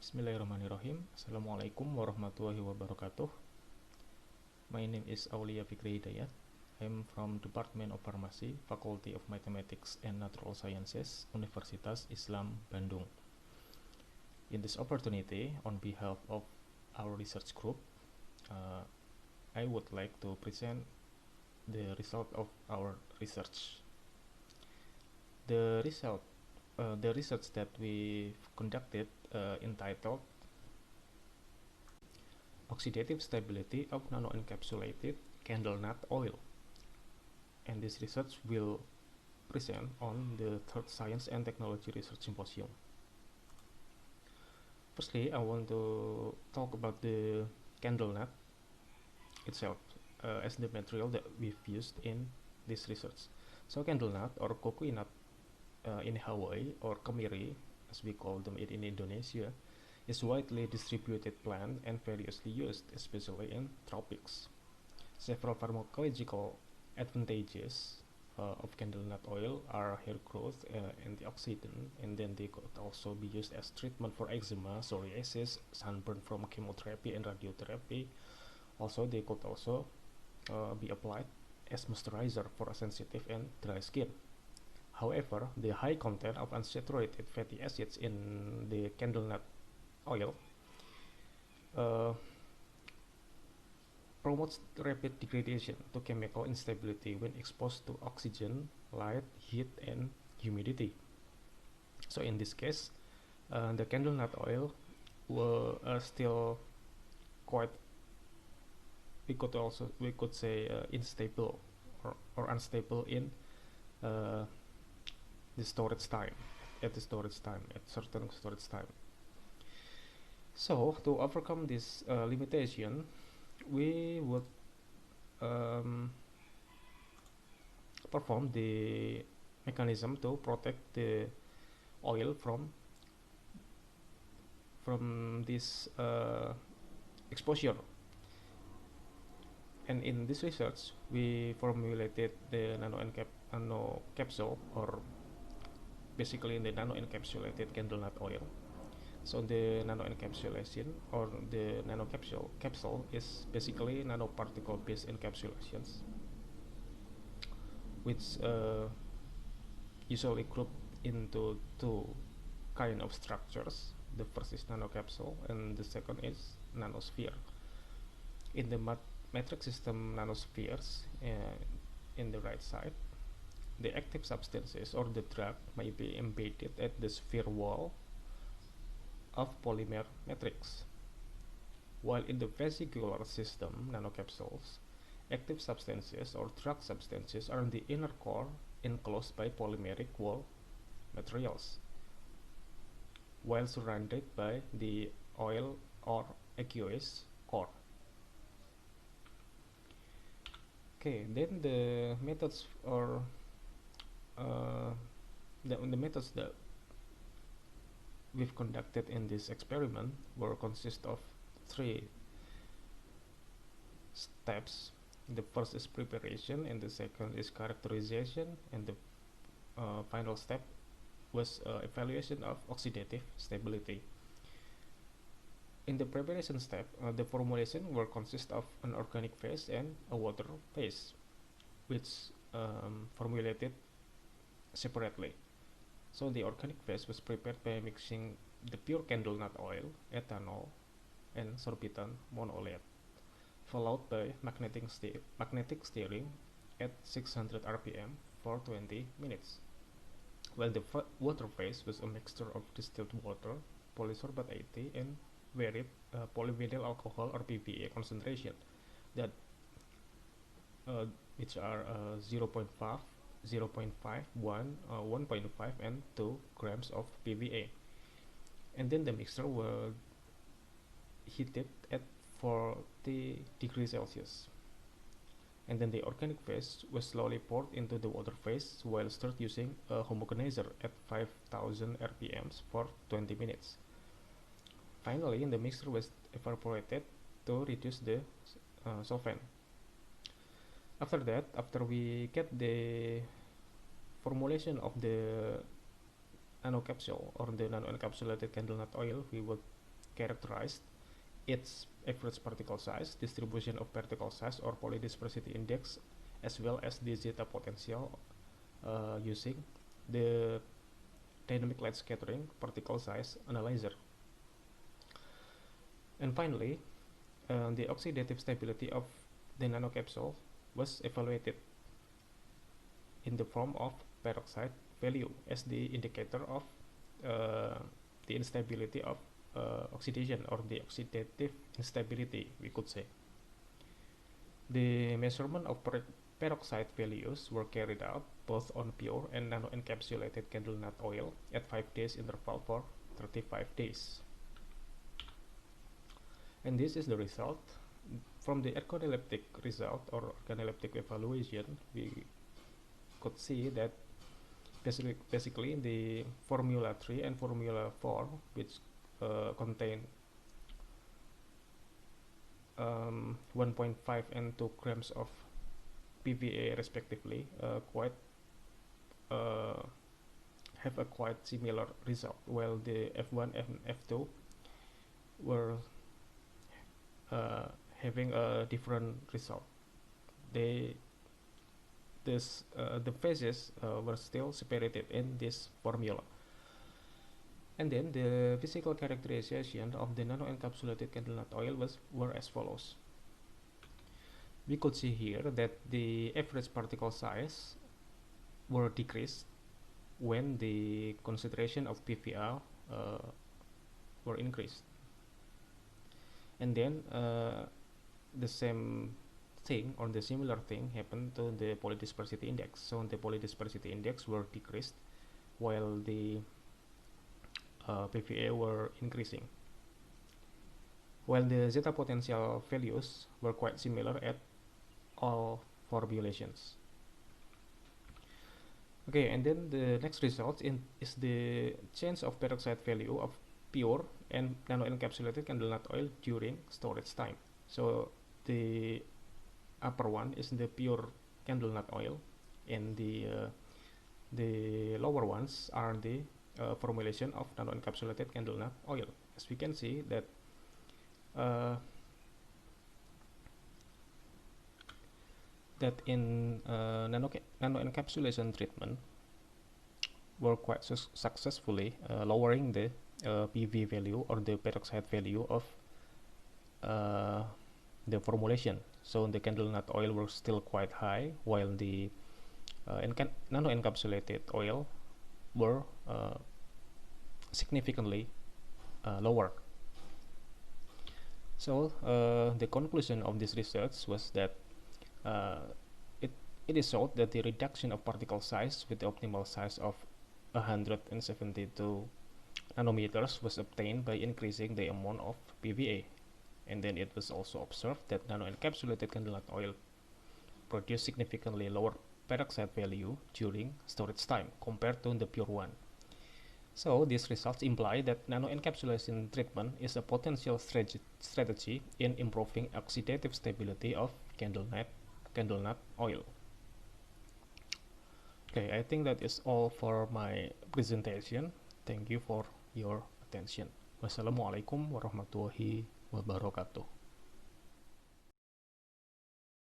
Bismillahirrahmanirrahim. Assalamualaikum warahmatullahi wabarakatuh. My name is Aulia Fikri Hidayat. I'm from Department of Pharmacy, Faculty of Mathematics and Natural Sciences, Universitas Islam Bandung. In this opportunity, on behalf of our research group, I would like to present the result of our research. The research that we conducted entitled Oxidative Stability of Nano-encapsulated Candlenut Oil, and this research will present on the third Science and Technology Research Symposium. Firstly, I want to talk about the candlenut itself as the material that we've used in this research. So candlenut or coconut nut in Hawaii, or kemiri as we call them in Indonesia, is widely distributed plant and variously used, especially in tropics. Several pharmacological advantages of candlenut oil are hair growth, antioxidant, and then they could also be used as treatment for eczema, psoriasis, sunburn from chemotherapy and radiotherapy. Also, they could also be applied as moisturizer for sensitive and dry skin. However, the high content of unsaturated fatty acids in the candlenut oil promotes rapid degradation to chemical instability when exposed to oxygen, light, heat, and humidity. So in this case, the candlenut oil will still quite, we could say unstable or unstable in the storage time, at certain storage time. So to overcome this limitation, we would perform the mechanism to protect the oil from this exposure. And in this research, we formulated the nano capsule, or basically the nano-encapsulated candlenut oil. So the nano-encapsulation or the capsule is basically nanoparticle based encapsulations, which usually grouped into two kind of structures. The first is nanocapsule and the second is nanosphere. In the metric system nanospheres, in the right side, the active substances or the drug may be embedded at the sphere wall of polymer matrix, while in the vesicular system nanocapsules, active substances or drug substances are in the inner core enclosed by polymeric wall materials, while surrounded by the oil or aqueous core. Okay, then the methods or the methods that we've conducted in this experiment will consist of three steps. The first is preparation, and the second is characterization, and the final step was evaluation of oxidative stability. In the preparation step, the formulation will consist of an organic phase and a water phase, which formulated separately. So the organic phase was prepared by mixing the pure candlenut oil, ethanol, and sorbitan monolet, followed by magnetic stirring at 600 rpm for 20 minutes. While the water phase was a mixture of distilled water, polysorbate 80, and varied polyvinyl alcohol or PVA concentration that which are 0.5, 1, 1.5, and 2 grams of PVA. And then the mixture will heated at 40 degrees Celsius. And then the organic phase was slowly poured into the water phase while stirred using a homogenizer at 5000 rpm for 20 minutes. Finally, the mixture was evaporated to reduce the solvent. After that, after we get the formulation of the nanocapsule or the nano-encapsulated candlenut oil, we would characterized its average particle size, distribution of particle size or polydispersity index, as well as the zeta potential using the dynamic light scattering particle size analyzer. And finally, the oxidative stability of the nanocapsule was evaluated in the form of peroxide value as the indicator of the instability of oxidation, or the oxidative instability, we could say. The measurement of peroxide values were carried out both on pure and nano-encapsulated candlenut oil at 5 days interval for 35 days. And this is the result. From the ergonoleptic result or organoleptic evaluation, we could see that basically the formula 3 and formula 4, which contain 1.5 and 2 grams of PVA respectively, have a quite similar result, while the F1 and F2 were having a different result. The phases were still separated in this formula. And then the physical characterization of the nano-encapsulated candlenut oil were as follows. We could see here that the average particle size were decreased when the concentration of PVA were increased. And then the same thing, or the similar thing, happened to the polydispersity index. So the polydispersity index were decreased while the PVA were increasing, while the zeta potential values were quite similar at all formulations. Okay, and then the next result is the change of peroxide value of pure and nano-encapsulated candlenut oil during storage time. So the upper one is the pure candlenut oil, and the lower ones are the formulation of nano-encapsulated candlenut oil. As we can see that in nano-encapsulation treatment were quite successfully lowering the PV value, or the peroxide value of the formulation. So the candlenut oil were still quite high, while the nano-encapsulated oil were significantly lower. So the conclusion of this research was that it is showed that the reduction of particle size with the optimal size of 172 nanometers was obtained by increasing the amount of PVA. And then it was also observed that nano-encapsulated candlenut oil produced significantly lower peroxide value during storage time compared to the pure one. So these results imply that nano-encapsulation treatment is a potential strategy in improving oxidative stability of candlenut oil. Okay, I think that is all for my presentation. Thank you for your attention. Wassalamualaikum warahmatullahi wabarakatuh.